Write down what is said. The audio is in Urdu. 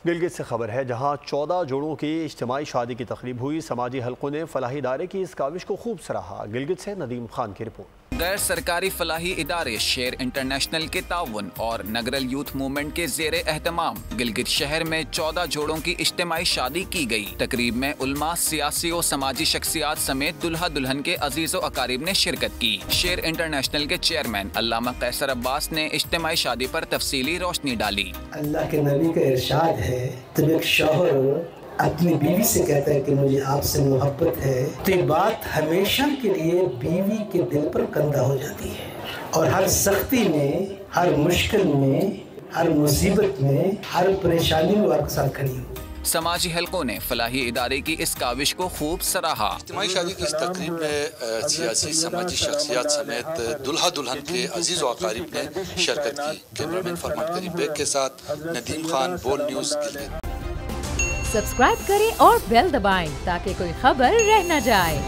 گلگت سے خبر ہے جہاں 14 جوڑوں کی اجتماعی شادی کی تقریب ہوئی۔ سماجی حلقوں نے فلاحی ادارے کی اس کاوش کو خوب سراہا۔ گلگت سے ندیم خان کی رپورٹ۔ غیر سرکاری فلاحی ادارے شیر انٹرنیشنل کے تعاون اور نگرل یوتھ موومنٹ کے زیر اہتمام گلگت شہر میں 14 جوڑوں کی اجتماعی شادی کی گئی۔ تقریب میں علماء، سیاسی و سماجی شخصیات سمیت دلہا دلہن کے عزیز و اقارب نے شرکت کی۔ شیر انٹرنیشنل کے چیئرمین علامہ قیصر عباس نے اجتماعی شادی پر تفصیلی روشنی ڈالی۔ اللہ کے نبی کا ارشاد ہے تو ایک شوہر اپنی بیوی سے کہتا ہے کہ مجھے آپ سے محبت ہے، تو یہ بات ہمیشہ کے لیے بیوی کے دل پر کندہ ہو جاتی ہے، اور ہر سختی میں، ہر مشکل میں، ہر مصیبت میں، ہر پریشانی میں آپ کے ساتھ کھڑی ہو۔ سماجی حلقوں نے فلاحی ادارے کی اس کاوش کو خوب سراہا۔ اجتماعی شادی کی اس تقریب میں سیاسی سماجی شخصیات سمیت دلہا دلہن کے عزیز و اقارب نے شرکت کی۔ کیمرامین فرمان کریم بیگ کے ساتھ ندیم خان، بول نیوز، گلگت۔ سبسکرائب کریں اور بیل دبائیں تاکہ کوئی خبر رہ نہ جائے۔